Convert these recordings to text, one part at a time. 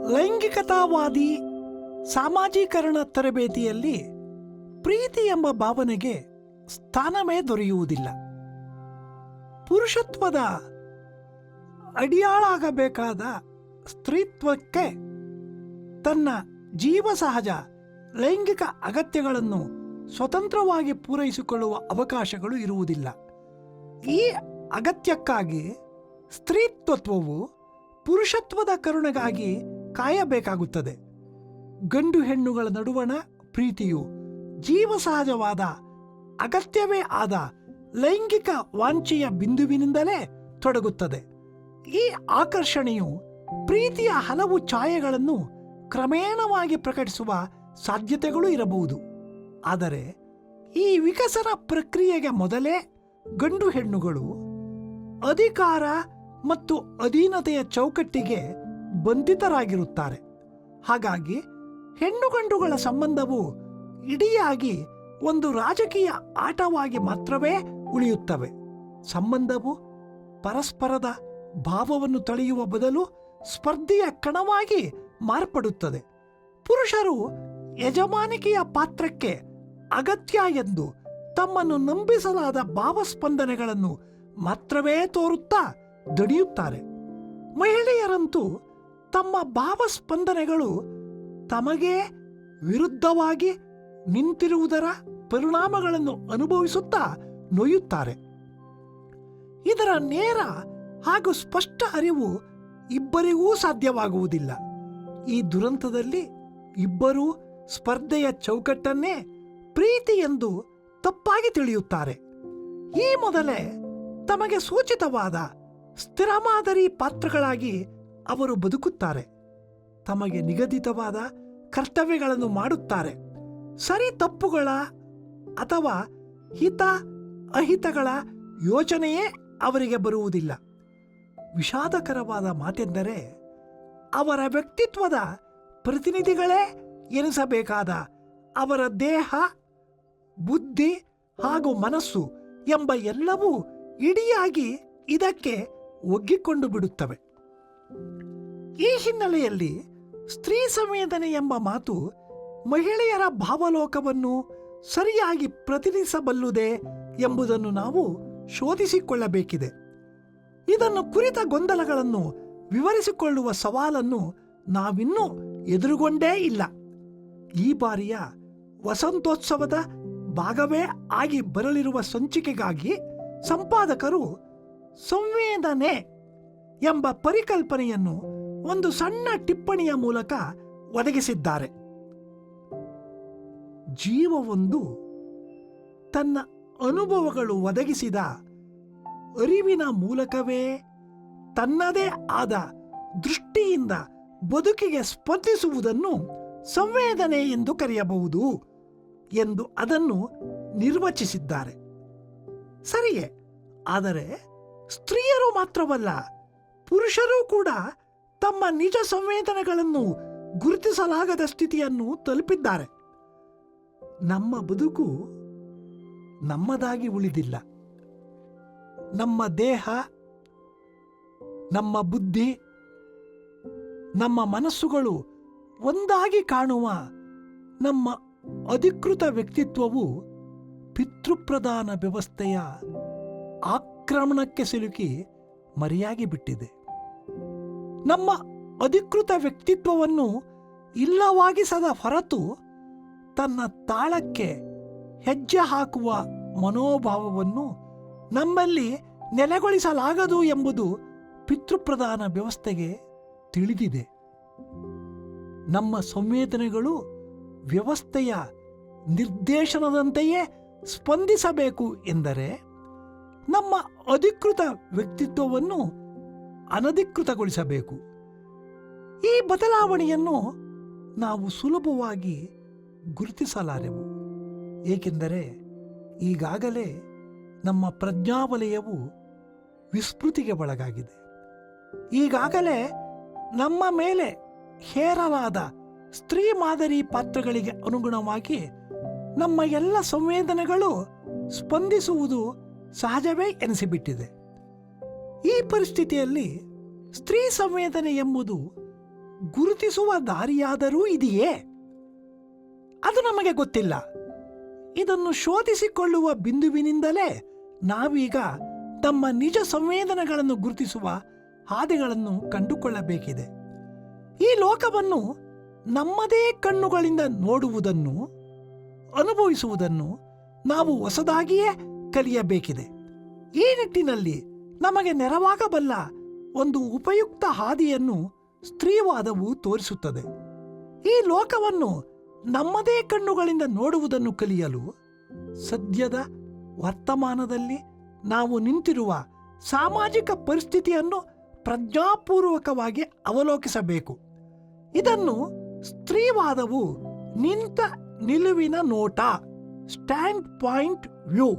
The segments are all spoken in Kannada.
ಲೈಂಗಿಕತಾವಾದಿ ಸಾಮಾಜೀಕರಣ ತರಬೇತಿಯಲ್ಲಿ ಪ್ರೀತಿ ಎಂಬ ಭಾವನೆಗೆ ಸ್ಥಾನವೇ ದೊರೆಯುವುದಿಲ್ಲ. ಪುರುಷತ್ವದ ಅಡಿಯಾಳಾಗಬೇಕಾದ ಸ್ತ್ರೀತ್ವಕ್ಕೆ ತನ್ನ ಜೀವಸಹಜ ಲೈಂಗಿಕ ಅಗತ್ಯಗಳನ್ನು ಸ್ವತಂತ್ರವಾಗಿ ಪೂರೈಸಿಕೊಳ್ಳುವ ಅವಕಾಶಗಳು ಇರುವುದಿಲ್ಲ. ಈ ಅಗತ್ಯಕ್ಕಾಗಿ ಸ್ತ್ರೀತ್ವವು ಪುರುಷತ್ವದ ಕರುಣೆಗಾಗಿ ಕಾಯಬೇಕಾಗುತ್ತದೆ. ಗಂಡು ಹೆಣ್ಣುಗಳ ನಡುವಣ ಪ್ರೀತಿಯು ಜೀವಸಹಜವಾದ ಅಗತ್ಯವೇ ಆದ ಲೈಂಗಿಕ ವಾಂಛೆಯ ಬಿಂದುವಿನಿಂದಲೇ ತೊಡಗುತ್ತದೆ. ಈ ಆಕರ್ಷಣೆಯು ಪ್ರೀತಿಯ ಹಲವು ಛಾಯೆಗಳನ್ನು ಕ್ರಮೇಣವಾಗಿ ಪ್ರಕಟಿಸುವ ಸಾಧ್ಯತೆಗಳು ಇರಬಹುದು. ಆದರೆ ಈ ವಿಕಸನ ಪ್ರಕ್ರಿಯೆಗೆ ಮೊದಲೇ ಗಂಡು ಹೆಣ್ಣುಗಳು ಅಧಿಕಾರ ಮತ್ತು ಅಧೀನತೆಯ ಚೌಕಟ್ಟಿಗೆ ಬಂಧಿತರಾಗಿರುತ್ತಾರೆ. ಹಾಗಾಗಿ ಹೆಣ್ಣು ಗಂಡುಗಳ ಸಂಬಂಧವು ಇಡಿಯಾಗಿ ಒಂದು ರಾಜಕೀಯ ಆಟವಾಗಿ ಮಾತ್ರವೇ ಉಳಿಯುತ್ತವೆ. ಸಂಬಂಧವು ಪರಸ್ಪರದ ಭಾವವನ್ನು ತಳೆಯುವ ಬದಲು ಸ್ಪರ್ಧೆಯ ಕಣವಾಗಿ ಮಾರ್ಪಡುತ್ತದೆ. ಪುರುಷರು ಯಜಮಾನಿಕೆಯ ಪಾತ್ರಕ್ಕೆ ಅಗತ್ಯ ಎಂದು ತಮ್ಮನ್ನು ನಂಬಿಸಲಾದ ಭಾವಸ್ಪಂದನೆಗಳನ್ನು ಮಾತ್ರವೇ ತೋರುತ್ತಾ ದಡಿಯುತ್ತಾರೆ. ಮಹಿಳೆಯರಂತೂ ತಮ್ಮ ಭಾವಸ್ಪಂದನೆಗಳು ತಮಗೆ ವಿರುದ್ಧವಾಗಿ ನಿಂತಿರುವುದರ ಪರಿಣಾಮಗಳನ್ನು ಅನುಭವಿಸುತ್ತಾ ನೋಯುತ್ತಾರೆ. ಇದರ ನೇರ ಹಾಗೂ ಸ್ಪಷ್ಟ ಅರಿವು ಇಬ್ಬರಿಗೂ ಸಾಧ್ಯವಾಗುವುದಿಲ್ಲ. ಈ ದುರಂತದಲ್ಲಿ ಇಬ್ಬರೂ ಸ್ಪರ್ಧೆಯ ಚೌಕಟ್ಟನ್ನೇ ಪ್ರೀತಿ ಎಂದು ತಪ್ಪಾಗಿ ತಿಳಿಯುತ್ತಾರೆ. ಈ ಮೊದಲೇ ತಮಗೆ ಸೂಚಿತವಾದ ಸ್ಥಿರ ಮಾದರಿ ಪಾತ್ರಗಳಾಗಿ ಅವರು ಬದುಕುತ್ತಾರೆ. ತಮಗೆ ನಿಗದಿತವಾದ ಕರ್ತವ್ಯಗಳನ್ನು ಮಾಡುತ್ತಾರೆ. ಸರಿ ತಪ್ಪುಗಳ ಅಥವಾ ಹಿತ ಅಹಿತಗಳ ಯೋಚನೆಯೇ ಅವರಿಗೆ ಬರುವುದಿಲ್ಲ. ವಿಷಾದಕರವಾದ ಮಾತೆಂದರೆ ಅವರ ವ್ಯಕ್ತಿತ್ವದ ಪ್ರತಿನಿಧಿಗಳೇ ಎನಿಸಬೇಕಾದ ಅವರ ದೇಹ, ಬುದ್ಧಿ ಹಾಗೂ ಮನಸ್ಸು ಎಂಬ ಎಲ್ಲವೂ ಇಡಿಯಾಗಿ ಇದಕ್ಕೆ ಒಗ್ಗಿಕೊಂಡು ಬಿಡುತ್ತವೆ. ಈ ಹಿನ್ನೆಲೆಯಲ್ಲಿ ಸ್ತ್ರೀ ಸಂವೇದನೆ ಎಂಬ ಮಾತು ಮಹಿಳೆಯರ ಭಾವಲೋಕವನ್ನು ಸರಿಯಾಗಿ ಪ್ರತಿನಿಧಿಸಬಲ್ಲುದೇ ಎಂಬುದನ್ನು ನಾವು ಶೋಧಿಸಿಕೊಳ್ಳಬೇಕಿದೆ. ಇದನ್ನು ಕುರಿತ ಗೊಂದಲಗಳನ್ನು ವಿವರಿಸಿಕೊಳ್ಳುವ ಸವಾಲನ್ನು ನಾವಿನ್ನೂ ಎದುರುಗೊಂಡೇ ಇಲ್ಲ. ಈ ಬಾರಿಯ ವಸಂತೋತ್ಸವದ ಭಾಗವೇ ಆಗಿ ಬರಲಿರುವ ಸಂಚಿಕೆಗಾಗಿ ಸಂಪಾದಕರು ಸಂವೇದನೆ ಎಂಬ ಪರಿಕಲ್ಪನೆಯನ್ನು ಒಂದು ಸಣ್ಣ ಟಿಪ್ಪಣಿಯ ಮೂಲಕ ಒದಗಿಸಿದ್ದಾರೆ. ಜೀವವೊಂದು ತನ್ನ ಅನುಭವಗಳು ಒದಗಿಸಿದ ಅರಿವಿನ ಮೂಲಕವೇ ತನ್ನದೇ ಆದ ದೃಷ್ಟಿಯಿಂದ ಬದುಕಿಗೆ ಸ್ಪಂದಿಸುವುದನ್ನು ಸಂವೇದನೆ ಎಂದು ಕರೆಯಬಹುದು ಎಂದು ಅದನ್ನು ನಿರ್ವಚಿಸಿದ್ದಾರೆ. ಸರಿಯೇ, ಆದರೆ ಸ್ತ್ರೀಯರು ಮಾತ್ರವಲ್ಲ, ಪುರುಷರೂ ಕೂಡ ತಮ್ಮ ನಿಜ ಸಂವೇದನೆಗಳನ್ನು ಗುರುತಿಸಲಾಗದ ಸ್ಥಿತಿಯನ್ನು ತಲುಪಿದ್ದಾರೆ. ನಮ್ಮ ಬದುಕು ನಮ್ಮದಾಗಿ ಉಳಿದಿಲ್ಲ. ನಮ್ಮ ದೇಹ, ನಮ್ಮ ಬುದ್ಧಿ, ನಮ್ಮ ಮನಸ್ಸುಗಳು ಒಂದಾಗಿ ಕಾಣುವ ನಮ್ಮ ಅಧಿಕೃತ ವ್ಯಕ್ತಿತ್ವವು ಪಿತೃಪ್ರಧಾನ ವ್ಯವಸ್ಥೆಯ ಆಕ್ರಮಣಕ್ಕೆ ಸಿಲುಕಿ ಮರೆಯಾಗಿ ಬಿಟ್ಟಿದೆ. ನಮ್ಮ ಅಧಿಕೃತ ವ್ಯಕ್ತಿತ್ವವನ್ನು ಇಲ್ಲವಾಗಿಸದ ಹೊರತು ತನ್ನ ತಾಳಕ್ಕೆ ಹೆಜ್ಜೆ ಹಾಕುವ ಮನೋಭಾವವನ್ನು ನಮ್ಮಲ್ಲಿ ನೆಲೆಗೊಳಿಸಲಾಗದು ಎಂಬುದು ಪಿತೃಪ್ರಧಾನ ವ್ಯವಸ್ಥೆಗೆ ತಿಳಿದಿದೆ. ನಮ್ಮ ಸಂವೇದನೆಗಳು ವ್ಯವಸ್ಥೆಯ ನಿರ್ದೇಶನದಂತೆಯೇ ಸ್ಪಂದಿಸಬೇಕು ಎಂದರೆ ನಮ್ಮ ಅಧಿಕೃತ ವ್ಯಕ್ತಿತ್ವವನ್ನು ಅನಧಿಕೃತಗೊಳಿಸಬೇಕು. ಈ ಬದಲಾವಣೆಯನ್ನು ನಾವು ಸುಲಭವಾಗಿ ಗುರುತಿಸಲಾರೆವು, ಏಕೆಂದರೆ ಈಗಾಗಲೇ ನಮ್ಮ ಪ್ರಜ್ಞಾವಲಯವು ವಿಸ್ಮೃತಿಗೆ ಒಳಗಾಗಿದೆ. ಈಗಾಗಲೇ ನಮ್ಮ ಮೇಲೆ ಹೇರಲಾದ ಸ್ತ್ರೀ ಮಾದರಿ ಪಾತ್ರಗಳಿಗೆ ಅನುಗುಣವಾಗಿ ನಮ್ಮ ಎಲ್ಲ ಸಂವೇದನೆಗಳು ಸ್ಪಂದಿಸುವುದು ಸಹಜವೇ ಎನಿಸಿಬಿಟ್ಟಿದೆ. ಈ ಪರಿಸ್ಥಿತಿಯಲ್ಲಿ ಸ್ತ್ರೀ ಸಂವೇದನೆ ಎಂಬುದು ಗುರುತಿಸುವ ದಾರಿಯಾದರೂ ಇದೆಯೇ? ಅದು ನಮಗೆ ಗೊತ್ತಿಲ್ಲ. ಇದನ್ನು ಶೋಧಿಸಿಕೊಳ್ಳುವ ಬಿಂದುವಿನಿಂದಲೇ ನಾವೀಗ ನಮ್ಮ ನಿಜ ಸಂವೇದನೆಗಳನ್ನು ಗುರುತಿಸುವ ಹಾದಿಗಳನ್ನು ಕಂಡುಕೊಳ್ಳಬೇಕಿದೆ. ಈ ಲೋಕವನ್ನು ನಮ್ಮದೇ ಕಣ್ಣುಗಳಿಂದ ನೋಡುವುದನ್ನು, ಅನುಭವಿಸುವುದನ್ನು ನಾವು ಹೊಸದಾಗಿಯೇ ಕಲಿಯಬೇಕಿದೆ. ಈ ನಿಟ್ಟಿನಲ್ಲಿ ನಮಗೆ ನೆರವಾಗಬಲ್ಲ ಒಂದು ಉಪಯುಕ್ತ ಹಾದಿಯನ್ನು ಸ್ತ್ರೀವಾದವು ತೋರಿಸುತ್ತದೆ. ಈ ಲೋಕವನ್ನು ನಮ್ಮದೇ ಕಣ್ಣುಗಳಿಂದ ನೋಡುವುದನ್ನು ಕಲಿಯಲು ಸದ್ಯದ ವರ್ತಮಾನದಲ್ಲಿ ನಾವು ನಿಂತಿರುವ ಸಾಮಾಜಿಕ ಪರಿಸ್ಥಿತಿಯನ್ನು ಪ್ರಜ್ಞಾಪೂರ್ವಕವಾಗಿ ಅವಲೋಕಿಸಬೇಕು. ಇದನ್ನು ಸ್ತ್ರೀವಾದವು ನಿಂತ ನಿಲುವಿನ ನೋಟ, ಸ್ಟ್ಯಾಂಡ್ ಪಾಯಿಂಟ್ ವ್ಯೂ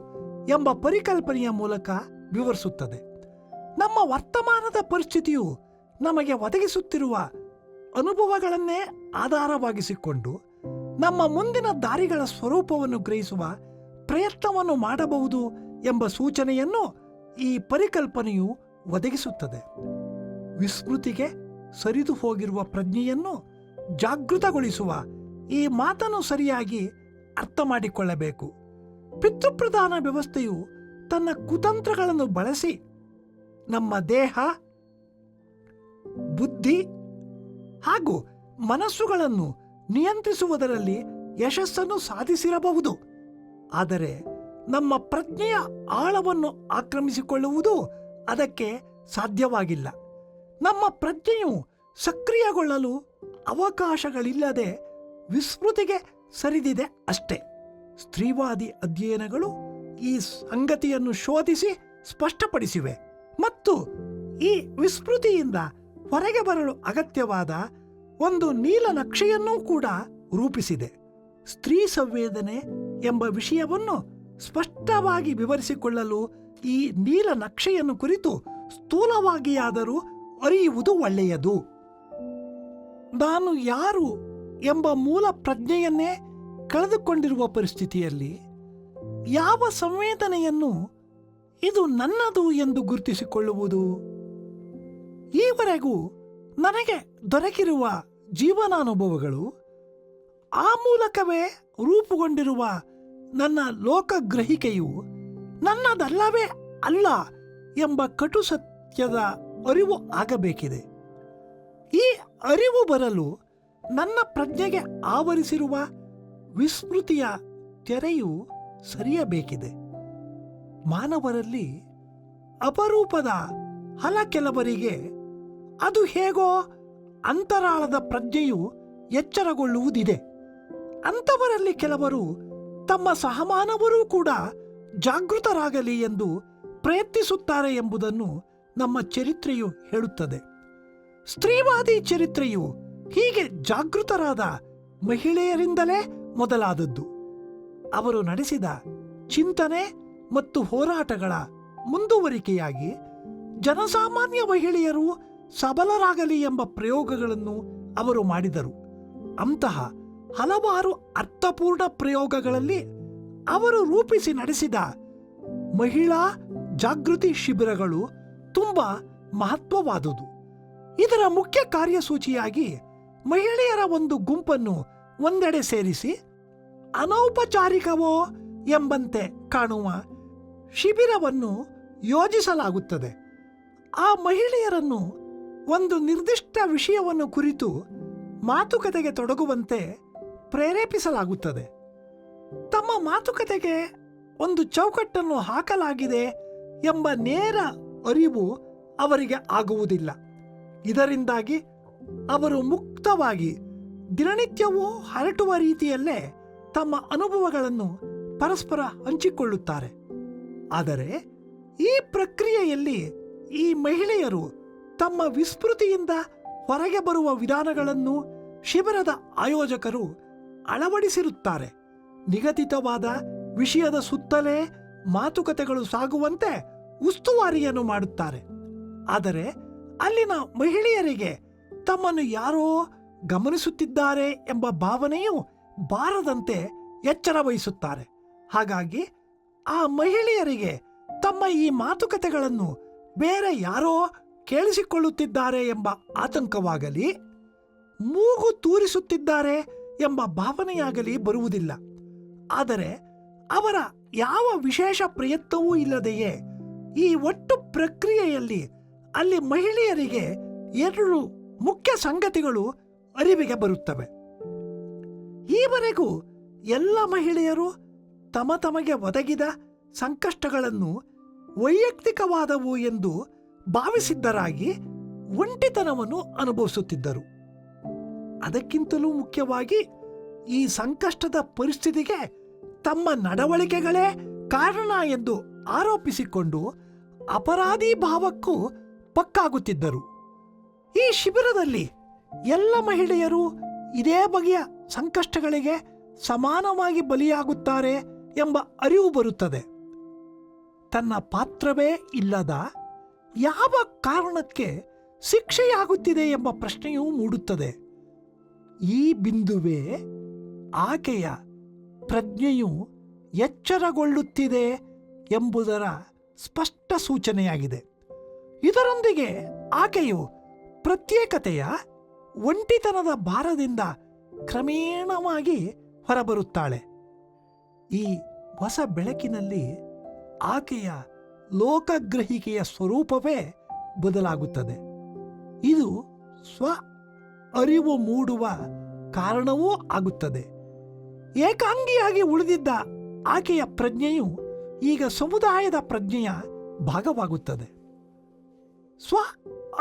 ಎಂಬ ಪರಿಕಲ್ಪನೆಯ ಮೂಲಕ ವಿವರಿಸುತ್ತದೆ. ನಮ್ಮ ವರ್ತಮಾನದ ಪರಿಸ್ಥಿತಿಯು ನಮಗೆ ಒದಗಿಸುತ್ತಿರುವ ಅನುಭವಗಳನ್ನೇ ಆಧಾರವಾಗಿಸಿಕೊಂಡು ನಮ್ಮ ಮುಂದಿನ ದಾರಿಗಳ ಸ್ವರೂಪವನ್ನು ಗ್ರಹಿಸುವ ಪ್ರಯತ್ನವನ್ನು ಮಾಡಬಹುದು ಎಂಬ ಸೂಚನೆಯನ್ನು ಈ ಪರಿಕಲ್ಪನೆಯು ಒದಗಿಸುತ್ತದೆ. ವಿಸ್ಮೃತಿಗೆ ಸರಿದು ಹೋಗಿರುವ ಪ್ರಜ್ಞೆಯನ್ನು ಜಾಗೃತಗೊಳಿಸುವ ಈ ಮಾತನ್ನು ಸರಿಯಾಗಿ ಅರ್ಥ ಮಾಡಿಕೊಳ್ಳಬೇಕು. ಪಿತೃಪ್ರಧಾನ ವ್ಯವಸ್ಥೆಯು ತನ್ನ ಕುತಂತ್ರಗಳನ್ನು ಬಳಸಿ ನಮ್ಮ ದೇಹ, ಬುದ್ಧಿ ಹಾಗೂ ಮನಸ್ಸುಗಳನ್ನು ನಿಯಂತ್ರಿಸುವುದರಲ್ಲಿ ಯಶಸ್ಸನ್ನು ಸಾಧಿಸಿರಬಹುದು. ಆದರೆ ನಮ್ಮ ಪ್ರಜ್ಞೆಯ ಆಳವನ್ನು ಆಕ್ರಮಿಸಿಕೊಳ್ಳುವುದು ಅದಕ್ಕೆ ಸಾಧ್ಯವಾಗಿಲ್ಲ. ನಮ್ಮ ಪ್ರಜ್ಞೆಯು ಸಕ್ರಿಯಗೊಳ್ಳಲು ಅವಕಾಶಗಳಿಲ್ಲದೆ ವಿಸ್ಮೃತಿಗೆ ಸರಿದಿದೆ ಅಷ್ಟೇ. ಸ್ತ್ರೀವಾದಿ ಅಧ್ಯಯನಗಳು ಈ ಸಂಗತಿಯನ್ನು ಶೋಧಿಸಿ ಸ್ಪಷ್ಟಪಡಿಸಿವೆ ಮತ್ತು ಈ ವಿಸ್ಮೃತಿಯಿಂದ ಹೊರಗೆ ಬರಲು ಅಗತ್ಯವಾದ ಒಂದು ನೀಲನಕ್ಷೆಯನ್ನೂ ಕೂಡ ರೂಪಿಸಿದೆ. ಸ್ತ್ರೀ ಸಂವೇದನೆ ಎಂಬ ವಿಷಯವನ್ನು ಸ್ಪಷ್ಟವಾಗಿ ವಿವರಿಸಿಕೊಳ್ಳಲು ಈ ನೀಲನಕ್ಷೆಯನ್ನು ಕುರಿತು ಸ್ಥೂಲವಾಗಿಯಾದರೂ ಅರಿಯುವುದು ಒಳ್ಳೆಯದು. ನಾನು ಯಾರು ಎಂಬ ಮೂಲ ಪ್ರಜ್ಞೆಯನ್ನೇ ಕಳೆದುಕೊಂಡಿರುವ ಪರಿಸ್ಥಿತಿಯಲ್ಲಿ ಯಾವ ಸಂವೇದನೆಯನ್ನು ಇದು ನನ್ನದು ಎಂದು ಗುರುತಿಸಿಕೊಳ್ಳುವುದು? ಈವರೆಗೂ ನನಗೆ ದೊರಕಿರುವ ಜೀವನಾನುಭವಗಳು, ಆ ಮೂಲಕವೇ ರೂಪುಗೊಂಡಿರುವ ನನ್ನ ಲೋಕಗ್ರಹಿಕೆಯು ನನ್ನದಲ್ಲವೇ ಅಲ್ಲ ಎಂಬ ಕಟು ಸತ್ಯದ ಅರಿವು ಆಗಬೇಕಿದೆ. ಈ ಅರಿವು ಬರಲು ನನ್ನ ಪ್ರಜ್ಞೆಗೆ ಆವರಿಸಿರುವ ವಿಸ್ಮೃತಿಯ ತೆರೆಯು ಸರಿಯಬೇಕಿದೆ. ಮಾನವರಲ್ಲಿ ಅಪರೂಪದ ಕೆಲವರಿಗೆ ಅದು ಹೇಗೋ ಅಂತರಾಳದ ಪ್ರಜ್ಞೆಯು ಎಚ್ಚರಗೊಳ್ಳುವುದಿದೆ. ಅಂಥವರಲ್ಲಿ ಕೆಲವರು ತಮ್ಮ ಸಹಮಾನವರೂ ಕೂಡ ಜಾಗೃತರಾಗಲಿ ಎಂದು ಪ್ರಯತ್ನಿಸುತ್ತಾರೆ ಎಂಬುದನ್ನು ನಮ್ಮ ಚರಿತ್ರೆಯು ಹೇಳುತ್ತದೆ. ಸ್ತ್ರೀವಾದಿ ಚರಿತ್ರೆಯು ಹೀಗೆ ಜಾಗೃತರಾದ ಮಹಿಳೆಯರಿಂದಲೇ ಮೊದಲಾದದ್ದು. ಅವರು ನಡೆಸಿದ ಚಿಂತನೆ ಮತ್ತು ಹೋರಾಟಗಳ ಮುಂದುವರಿಕೆಯಾಗಿ ಜನಸಾಮಾನ್ಯ ಮಹಿಳೆಯರು ಸಬಲರಾಗಲಿ ಎಂಬ ಪ್ರಯೋಗಗಳನ್ನು ಅವರು ಮಾಡಿದರು. ಅಂತಹ ಹಲವಾರು ಅರ್ಥಪೂರ್ಣ ಪ್ರಯೋಗಗಳಲ್ಲಿ ಅವರು ರೂಪಿಸಿ ನಡೆಸಿದ ಮಹಿಳಾ ಜಾಗೃತಿ ಶಿಬಿರಗಳು ತುಂಬ ಮಹತ್ವವಾದುದು. ಇದರ ಮುಖ್ಯ ಕಾರ್ಯಸೂಚಿಯಾಗಿ ಮಹಿಳೆಯರ ಒಂದು ಗುಂಪನ್ನು ಒಂದೆಡೆ ಸೇರಿಸಿ ಅನೌಪಚಾರಿಕವೋ ಎಂಬಂತೆ ಕಾಣುವ ಶಿಬಿರವನ್ನು ಯೋಜಿಸಲಾಗುತ್ತದೆ. ಆ ಮಹಿಳೆಯರನ್ನು ಒಂದು ನಿರ್ದಿಷ್ಟ ವಿಷಯವನ್ನು ಕುರಿತು ಮಾತುಕತೆಗೆ ತೊಡಗುವಂತೆ ಪ್ರೇರೇಪಿಸಲಾಗುತ್ತದೆ. ತಮ್ಮ ಮಾತುಕತೆಗೆ ಒಂದು ಚೌಕಟ್ಟನ್ನು ಹಾಕಲಾಗಿದೆ ಎಂಬ ನೇರ ಅರಿವು ಅವರಿಗೆ ಆಗುವುದಿಲ್ಲ. ಇದರಿಂದಾಗಿ ಅವರು ಮುಕ್ತವಾಗಿ ದಿನನಿತ್ಯವೂ ಹರಟುವ ರೀತಿಯಲ್ಲೇ ತಮ್ಮ ಅನುಭವಗಳನ್ನು ಪರಸ್ಪರ ಹಂಚಿಕೊಳ್ಳುತ್ತಾರೆ. ಆದರೆ ಈ ಪ್ರಕ್ರಿಯೆಯಲ್ಲಿ ಈ ಮಹಿಳೆಯರು ತಮ್ಮ ವಿಸ್ಮೃತಿಯಿಂದ ಹೊರಗೆ ಬರುವ ವಿಧಾನಗಳನ್ನು ಶಿಬಿರದ ಆಯೋಜಕರು ಅಳವಡಿಸಿರುತ್ತಾರೆ. ನಿಗದಿತವಾದ ವಿಷಯದ ಸುತ್ತಲೇ ಮಾತುಕತೆಗಳು ಸಾಗುವಂತೆ ಉಸ್ತುವಾರಿಯನ್ನು ಮಾಡುತ್ತಾರೆ. ಆದರೆ ಅಲ್ಲಿನ ಮಹಿಳೆಯರಿಗೆ ತಮ್ಮನ್ನು ಯಾರೋ ಗಮನಿಸುತ್ತಿದ್ದಾರೆ ಎಂಬ ಭಾವನೆಯು ಬಾರದಂತೆ ಎಚ್ಚರ ವಹಿಸುತ್ತಾರೆ. ಹಾಗಾಗಿ ಆ ಮಹಿಳೆಯರಿಗೆ ತಮ್ಮ ಈ ಮಾತುಕತೆಗಳನ್ನು ಬೇರೆ ಯಾರೋ ಕೇಳಿಸಿಕೊಳ್ಳುತ್ತಿದ್ದಾರೆ ಎಂಬ ಆತಂಕವಾಗಲಿ, ಮೂಗು ತೂರಿಸುತ್ತಿದ್ದಾರೆ ಎಂಬ ಭಾವನೆಯಾಗಲಿ ಬರುವುದಿಲ್ಲ. ಆದರೆ ಅವರ ಯಾವ ವಿಶೇಷ ಪ್ರಯತ್ನವೂ ಇಲ್ಲದೆಯೇ ಈ ಒಟ್ಟು ಪ್ರಕ್ರಿಯೆಯಲ್ಲಿ ಅಲ್ಲಿ ಮಹಿಳೆಯರಿಗೆ 2 ಮುಖ್ಯ ಸಂಗತಿಗಳು ಅರಿವಿಗೆ ಬರುತ್ತವೆ. ಈವರೆಗೂ ಎಲ್ಲ ಮಹಿಳೆಯರು ತಮಗೆ ಒದಗಿದ ಸಂಕಷ್ಟಗಳನ್ನು ವೈಯಕ್ತಿಕವಾದವು ಎಂದು ಭಾವಿಸಿದ್ದರಾಗಿ ಒಂಟಿತನವನ್ನು ಅನುಭವಿಸುತ್ತಿದ್ದರು. ಅದಕ್ಕಿಂತಲೂ ಮುಖ್ಯವಾಗಿ ಈ ಸಂಕಷ್ಟದ ಪರಿಸ್ಥಿತಿಗೆ ತಮ್ಮ ನಡವಳಿಕೆಗಳೇ ಕಾರಣ ಎಂದು ಆರೋಪಿಸಿಕೊಂಡು ಅಪರಾಧಿ ಭಾವಕ್ಕೂ ಪಕ್ಕಾಗುತ್ತಿದ್ದರು. ಈ ಶಿಬಿರದಲ್ಲಿ ಎಲ್ಲ ಮಹಿಳೆಯರು ಇದೇ ಬಗೆಯ ಸಂಕಷ್ಟಗಳಿಗೆ ಸಮಾನವಾಗಿ ಬಲಿಯಾಗುತ್ತಾರೆ ಎಂಬ ಅರಿವು ಬರುತ್ತದೆ. ತನ್ನ ಪಾತ್ರವೇ ಇಲ್ಲದ ಯಾವ ಕಾರಣಕ್ಕೆ ಶಿಕ್ಷೆಯಾಗುತ್ತಿದೆ ಎಂಬ ಪ್ರಶ್ನೆಯೂ ಮೂಡುತ್ತದೆ. ಈ ಬಿಂದುವೇ ಆಕೆಯ ಪ್ರಜ್ಞೆಯು ಎಚ್ಚರಗೊಳ್ಳುತ್ತಿದೆ ಎಂಬುದರ ಸ್ಪಷ್ಟ ಸೂಚನೆಯಾಗಿದೆ. ಇದರೊಂದಿಗೆ ಆಕೆಯು ಪ್ರತ್ಯೇಕತೆಯ ಒಂಟಿತನದ ಭಾರದಿಂದ ಕ್ರಮೇಣವಾಗಿ ಹೊರಬರುತ್ತಾಳೆ. ಈ ಹೊಸ ಬೆಳಕಿನಲ್ಲಿ ಆಕೆಯ ಲೋಕಗ್ರಹಿಕೆಯ ಸ್ವರೂಪವೇ ಬದಲಾಗುತ್ತದೆ. ಇದು ಸ್ವ ಅರಿವು ಮೂಡುವ ಕಾರಣವೂ ಆಗುತ್ತದೆ. ಏಕಾಂಗಿಯಾಗಿ ಉಳಿದಿದ್ದ ಆಕೆಯ ಪ್ರಜ್ಞೆಯು ಈಗ ಸಮುದಾಯದ ಪ್ರಜ್ಞೆಯ ಭಾಗವಾಗುತ್ತದೆ. ಸ್ವ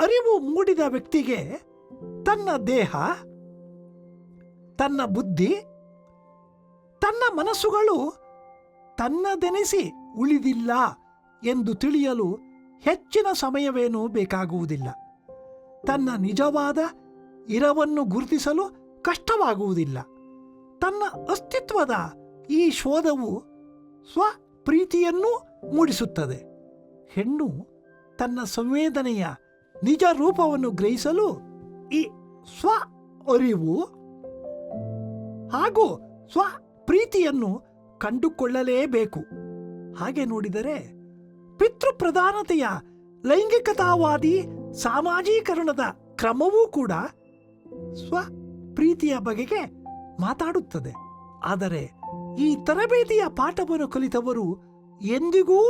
ಅರಿವು ಮೂಡಿದ ವ್ಯಕ್ತಿಗೆ ತನ್ನ ದೇಹ, ತನ್ನ ಬುದ್ಧಿ, ತನ್ನ ಮನಸ್ಸುಗಳು ತನ್ನದೆನಿಸಿ ಉಳಿದಿಲ್ಲ ಎಂದು ತಿಳಿಯಲು ಹೆಚ್ಚಿನ ಸಮಯವೇನೂ ಬೇಕಾಗುವುದಿಲ್ಲ. ತನ್ನ ನಿಜವಾದ ಇರವನ್ನು ಗುರುತಿಸಲು ಕಷ್ಟವಾಗುವುದಿಲ್ಲ. ತನ್ನ ಅಸ್ತಿತ್ವದ ಈ ಶೋಧವು ಸ್ವಪ್ರೀತಿಯನ್ನು ಮೂಡಿಸುತ್ತದೆ. ಹೆಣ್ಣು ತನ್ನ ಸಂವೇದನೆಯ ನಿಜ ರೂಪವನ್ನು ಗ್ರಹಿಸಲು ಈ ಸ್ವ ಅರಿವು ಹಾಗೂ ಸ್ವಪ್ರೀತಿಯನ್ನು ಕಂಡುಕೊಳ್ಳಲೇಬೇಕು. ಹಾಗೆ ನೋಡಿದರೆ ಪಿತೃಪ್ರಧಾನತೆಯ ಲೈಂಗಿಕತಾವಾದಿ ಸಾಮಾಜೀಕರಣದ ಕ್ರಮವೂ ಕೂಡ ಸ್ವಪ್ರೀತಿಯ ಬಗೆಗೆ ಮಾತಾಡುತ್ತದೆ. ಆದರೆ ಈ ತರಬೇತಿಯ ಪಾಠವನ್ನು ಕಲಿತವರು ಎಂದಿಗೂ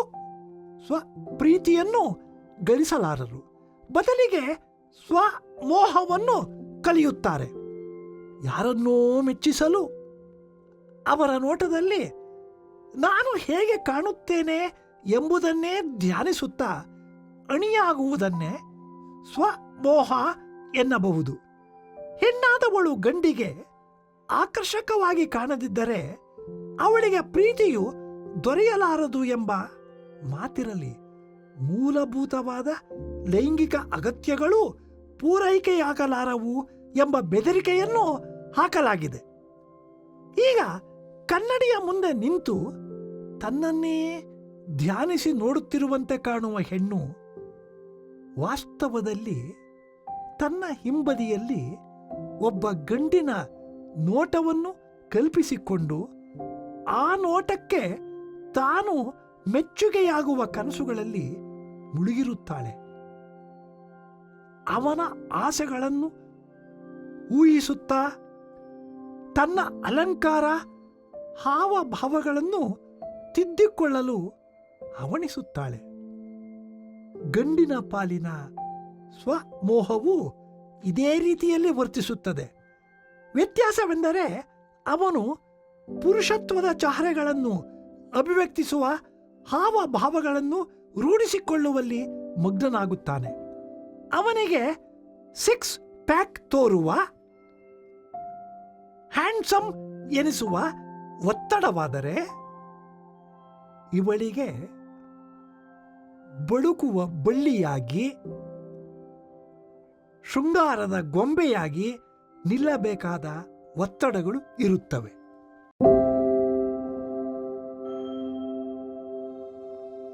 ಸ್ವಪ್ರೀತಿಯನ್ನು ಗಳಿಸಲಾರರು. ಬದಲಿಗೆ ಸ್ವಮೋಹವನ್ನು ಕಲಿಯುತ್ತಾರೆ. ಯಾರನ್ನೋ ಮೆಚ್ಚಿಸಲು ಅವರ ನೋಟದಲ್ಲಿ ನಾನು ಹೇಗೆ ಕಾಣುತ್ತೇನೆ ಎಂಬುದನ್ನೇ ಧ್ಯಾನಿಸುತ್ತಾ ಅಣಿಯಾಗುವುದನ್ನೇ ಸ್ವಮೋಹ ಎನ್ನಬಹುದು. ಹೆಣ್ಣಾದವಳು ಗಂಡಿಗೆ ಆಕರ್ಷಕವಾಗಿ ಕಾಣದಿದ್ದರೆ ಅವಳಿಗೆ ಪ್ರೀತಿಯು ದೊರೆಯಲಾರದು ಎಂಬ ಮಾತಿರಲಿ. ಮೂಲಭೂತವಾದ ಲೈಂಗಿಕ ಅಗತ್ಯಗಳು ಪೂರೈಕೆಯಾಗಲಾರವು ಎಂಬ ಬೆದರಿಕೆಯನ್ನು ಹಾಕಲಾಗಿದೆ. ಈಗ ಕನ್ನಡಿಯ ಮುಂದೆ ನಿಂತು ತನ್ನನ್ನೇ ಧ್ಯಾನಿಸಿ ನೋಡುತ್ತಿರುವಂತೆ ಕಾಣುವ ಹೆಣ್ಣು ವಾಸ್ತವದಲ್ಲಿ ತನ್ನ ಹಿಂಬದಿಯಲ್ಲಿ ಒಬ್ಬ ಗಂಡಿನ ನೋಟವನ್ನು ಕಲ್ಪಿಸಿಕೊಂಡು ಆ ನೋಟಕ್ಕೆ ತಾನು ಮೆಚ್ಚುಗೆಯಾಗುವ ಕನಸುಗಳಲ್ಲಿ ಮುಳುಗಿರುತ್ತಾಳೆ. ಅವನ ಆಸೆಗಳನ್ನು ಊಹಿಸುತ್ತಾ ತನ್ನ ಅಲಂಕಾರ ಹಾವಭಾವಗಳನ್ನು ತಿದ್ದಿಕೊಳ್ಳಲು ಹವಣಿಸುತ್ತಾಳೆ. ಗಂಡಿನ ಪಾಲಿನ ಸ್ವಮೋಹವು ಇದೇ ರೀತಿಯಲ್ಲಿ ವರ್ತಿಸುತ್ತದೆ. ವ್ಯತ್ಯಾಸವೆಂದರೆ ಅವನು ಪುರುಷತ್ವದ ಚಹರೆಗಳನ್ನು ಅಭಿವ್ಯಕ್ತಿಸುವ ಹಾವಭಾವಗಳನ್ನು ರೂಢಿಸಿಕೊಳ್ಳುವಲ್ಲಿ ಮಗ್ನನಾಗುತ್ತಾನೆ. ಅವನಿಗೆ 6 ಪ್ಯಾಕ್ ತೋರುವ, ಹ್ಯಾಂಡ್ಸಮ್ ಎನಿಸುವ ಒತ್ತಡವಾದರೆ ಇವಳಿಗೆ ಬಳುಕುವ ಬಳ್ಳಿಯಾಗಿ, ಶೃಂಗಾರದ ಗೊಂಬೆಯಾಗಿ ನಿಲ್ಲಬೇಕಾದ ಒತ್ತಡಗಳು ಇರುತ್ತವೆ.